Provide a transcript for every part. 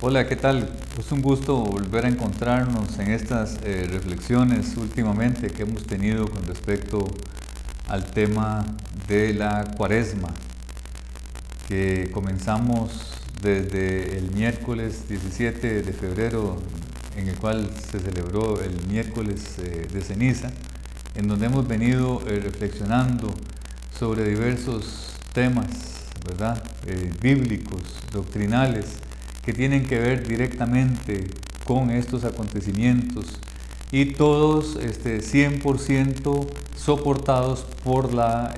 Hola, ¿qué tal? Es un gusto volver a encontrarnos en estas reflexiones últimamente que hemos tenido con respecto al tema de la Cuaresma, que comenzamos desde el miércoles 17 de febrero, en el cual se celebró el miércoles de ceniza, en donde hemos venido reflexionando sobre diversos temas, ¿verdad? Bíblicos, doctrinales, que tienen que ver directamente con estos acontecimientos y todos 100% soportados por la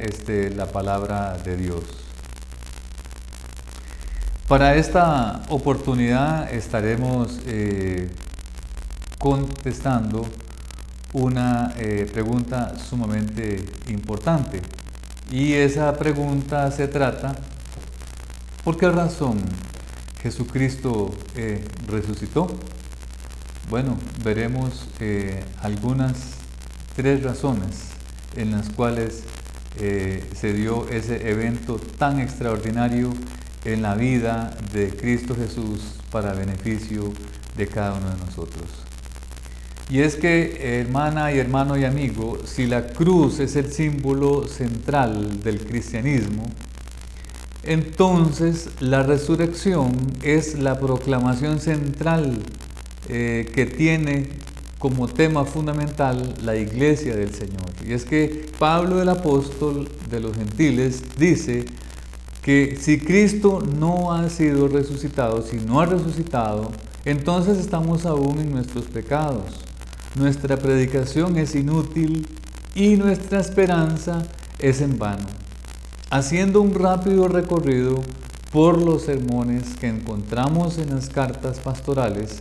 palabra de Dios. Para esta oportunidad estaremos contestando una pregunta sumamente importante, y esa pregunta se trata: ¿por qué razón Jesucristo resucitó? Bueno, veremos algunas 3 razones en las cuales se dio ese evento tan extraordinario en la vida de Cristo Jesús para beneficio de cada uno de nosotros. Y es que, hermana y hermano y amigo, si la cruz es el símbolo central del cristianismo, entonces la resurrección es la proclamación central que tiene como tema fundamental la Iglesia del Señor. Y es que Pablo, el apóstol de los gentiles, dice que si Cristo no ha sido resucitado, si no ha resucitado, entonces estamos aún en nuestros pecados. Nuestra predicación es inútil y nuestra esperanza es en vano. Haciendo un rápido recorrido por los sermones que encontramos en las cartas pastorales,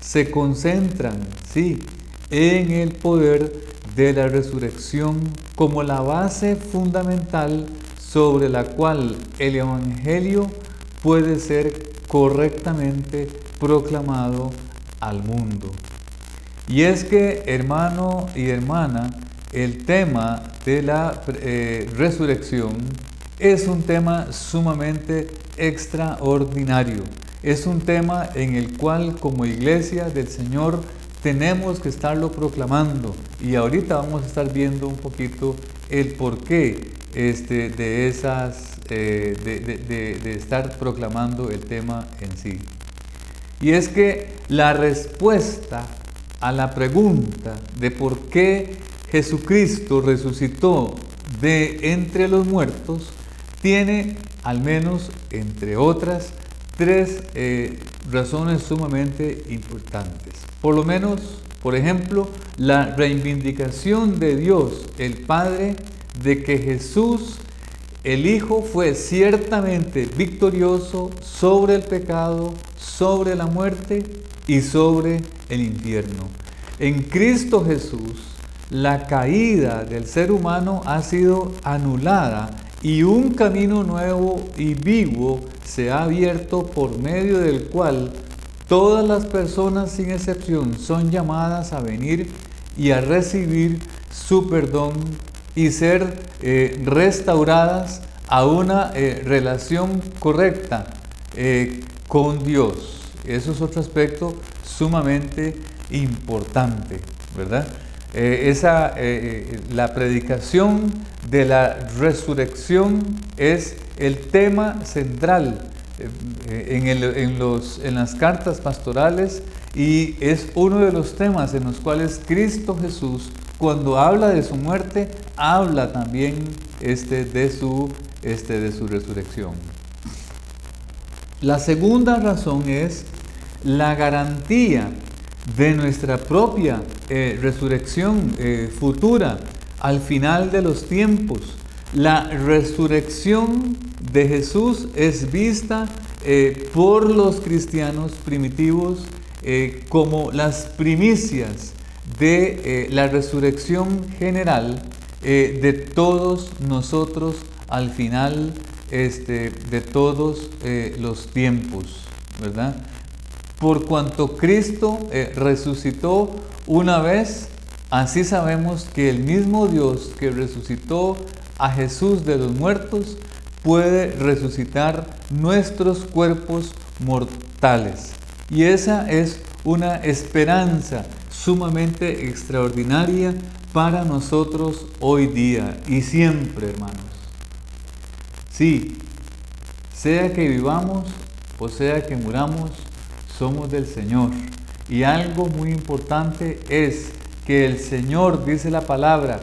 se concentran, sí, en el poder de la resurrección como la base fundamental sobre la cual el Evangelio puede ser correctamente proclamado al mundo. Y es que, hermano y hermana, el tema de la resurrección es un tema sumamente extraordinario. Es un tema en el cual, como Iglesia del Señor, tenemos que estarlo proclamando. Y ahorita vamos a estar viendo un poquito el porqué de estar proclamando el tema en sí. Y es que la respuesta a la pregunta de por qué Jesucristo resucitó de entre los muertos tiene, al menos entre otras, 3 razones sumamente importantes. Por ejemplo, la reivindicación de Dios, el Padre, de que Jesús, el Hijo, fue ciertamente victorioso sobre el pecado, sobre la muerte y sobre el infierno. En Cristo Jesús, la caída del ser humano ha sido anulada y un camino nuevo y vivo se ha abierto, por medio del cual todas las personas sin excepción son llamadas a venir y a recibir su perdón y ser restauradas a una relación correcta con Dios. Eso es otro aspecto sumamente importante, ¿verdad? La predicación de la resurrección es el tema central en las cartas pastorales, y es uno de los temas en los cuales Cristo Jesús, cuando habla de su muerte, habla también de su resurrección. La segunda razón es la garantía de nuestra propia resurrección futura al final de los tiempos. La resurrección de Jesús es vista por los cristianos primitivos como las primicias de la resurrección general de todos nosotros al final de todos los tiempos, ¿verdad? Por cuanto Cristo resucitó una vez, así sabemos que el mismo Dios que resucitó a Jesús de los muertos puede resucitar nuestros cuerpos mortales. Y esa es una esperanza sumamente extraordinaria para nosotros hoy día y siempre, hermanos. Sí, sea que vivamos o sea que muramos, somos del Señor. Y algo muy importante es que el Señor, dice la palabra,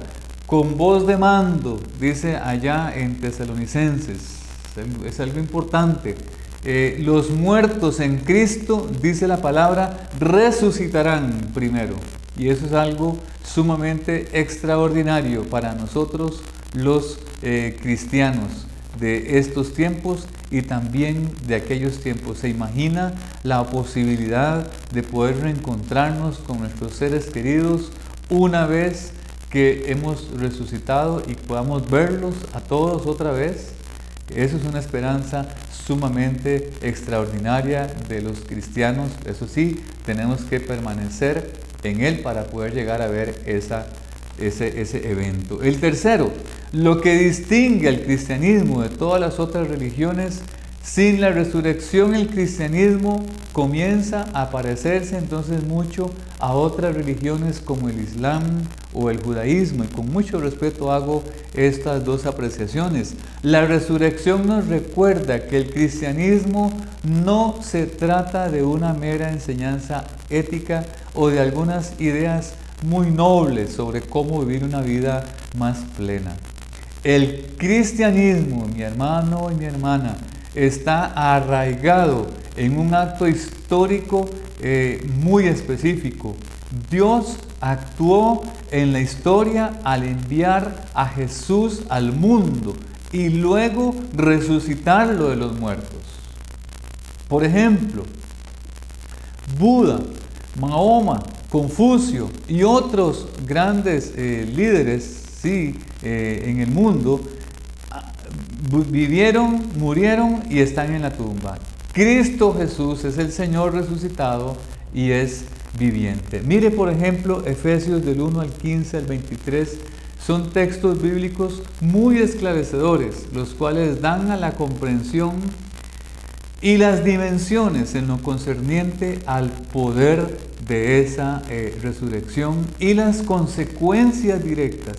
con voz de mando, dice allá en Tesalonicenses, es algo importante. Los muertos en Cristo, dice la palabra, resucitarán primero. Y eso es algo sumamente extraordinario para nosotros los cristianos de estos tiempos y también de aquellos tiempos. ¿Se imagina la posibilidad de poder reencontrarnos con nuestros seres queridos una vez que hemos resucitado y podamos verlos a todos otra vez? Eso es una esperanza sumamente extraordinaria de los cristianos. Eso sí, tenemos que permanecer en Él para poder llegar a ver ese evento. El tercero, lo que distingue al cristianismo de todas las otras religiones: sin la resurrección el cristianismo comienza a parecerse entonces mucho a otras religiones como el Islam o el judaísmo, y con mucho respeto hago estas dos apreciaciones. La resurrección nos recuerda que el cristianismo no se trata de una mera enseñanza ética o de algunas ideas muy nobles sobre cómo vivir una vida más plena. El cristianismo, mi hermano y mi hermana, está arraigado en un acto histórico muy específico. Dios actuó en la historia al enviar a Jesús al mundo y luego resucitarlo de los muertos. Por ejemplo, Buda, Mahoma, Confucio y otros grandes líderes en el mundo vivieron, murieron y están en la tumba. Cristo Jesús es el Señor resucitado y es viviente. Mire, por ejemplo, Efesios del 1 al 15 al 23, son textos bíblicos muy esclarecedores, los cuales dan a la comprensión y las dimensiones en lo concerniente al poder de esa resurrección y las consecuencias directas,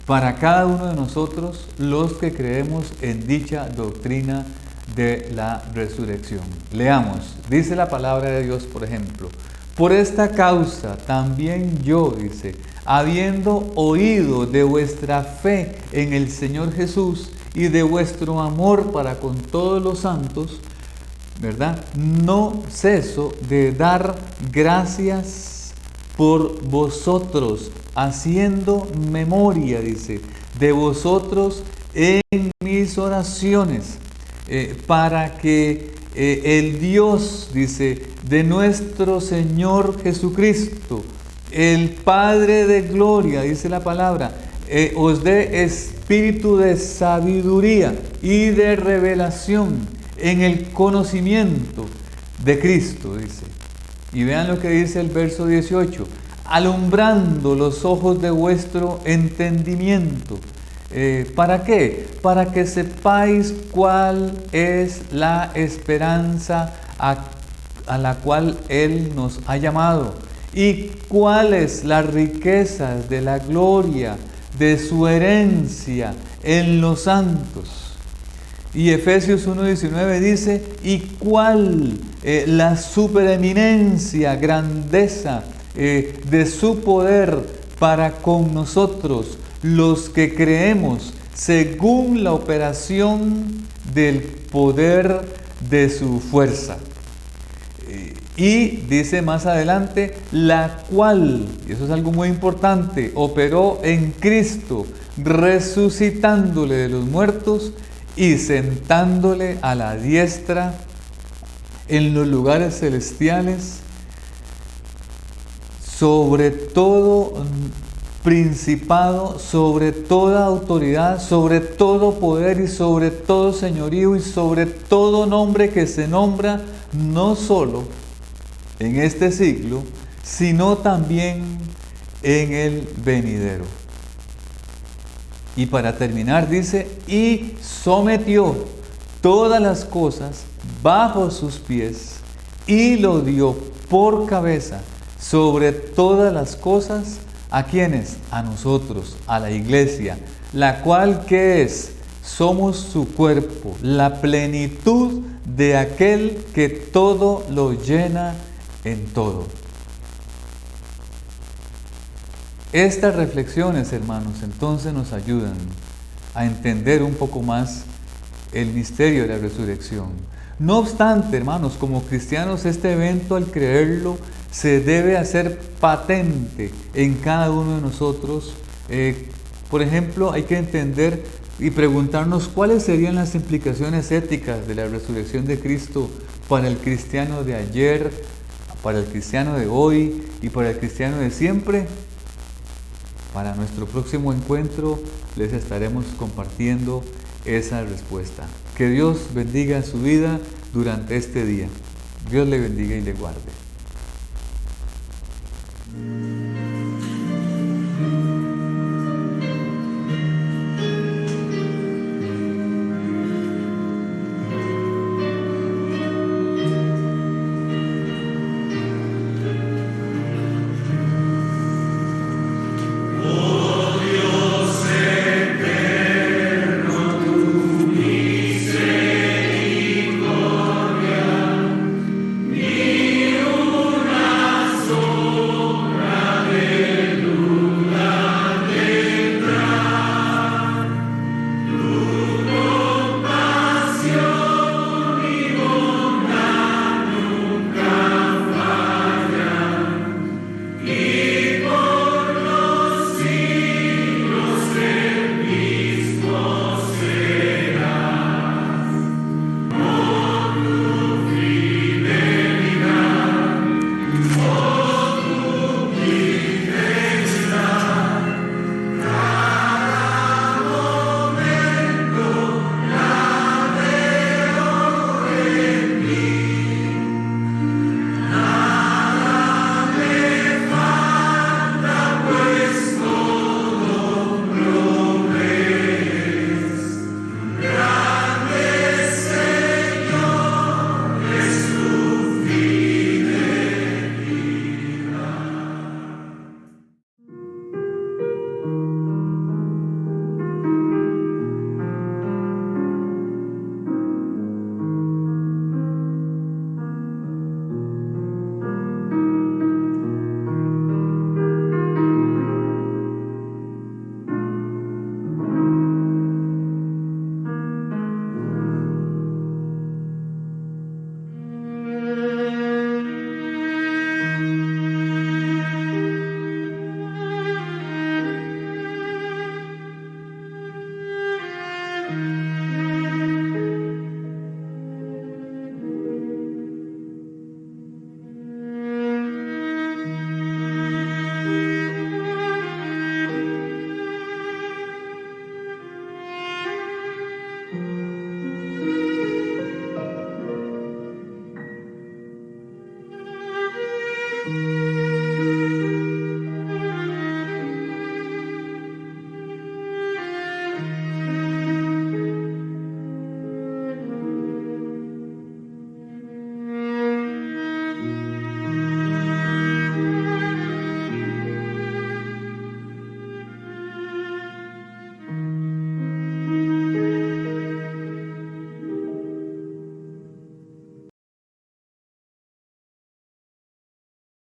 para cada uno de nosotros, los que creemos en dicha doctrina de la resurrección. Leamos, dice la palabra de Dios, por ejemplo: por esta causa también yo, dice, habiendo oído de vuestra fe en el Señor Jesús y de vuestro amor para con todos los santos, ¿verdad?, no ceso de dar gracias por vosotros, haciendo memoria, dice, de vosotros en mis oraciones, para que el Dios, dice, de nuestro Señor Jesucristo, el Padre de gloria, dice la palabra, os dé espíritu de sabiduría y de revelación en el conocimiento de Cristo, dice. Y vean lo que dice el verso 18: alumbrando los ojos de vuestro entendimiento. ¿Para qué? Para que sepáis cuál es la esperanza a la cual Él nos ha llamado y cuáles las riquezas de la gloria de su herencia en los santos. Y Efesios 1:19 dice: y cuál la supereminencia, grandeza de su poder para con nosotros, los que creemos, según la operación del poder de su fuerza. Y dice más adelante: la cual, y eso es algo muy importante, operó en Cristo, resucitándole de los muertos y sentándole a la diestra en los lugares celestiales, sobre todo principado, sobre toda autoridad, sobre todo poder y sobre todo señorío y sobre todo nombre que se nombra, no solo en este siglo, sino también en el venidero. Y para terminar dice: y sometió todas las cosas bajo sus pies y lo dio por cabeza sobre todas las cosas. ¿A quiénes? A nosotros, a la iglesia, la cual, ¿qué es? Somos su cuerpo, la plenitud de aquel que todo lo llena en todo. Estas reflexiones, hermanos, entonces nos ayudan a entender un poco más el misterio de la resurrección. No obstante, hermanos, como cristianos, este evento, al creerlo, se debe hacer patente en cada uno de nosotros. Por ejemplo, hay que entender y preguntarnos cuáles serían las implicaciones éticas de la resurrección de Cristo para el cristiano de ayer, para el cristiano de hoy y para el cristiano de siempre. Para nuestro próximo encuentro les estaremos compartiendo esa respuesta. Que Dios bendiga su vida durante este día. Dios le bendiga y le guarde.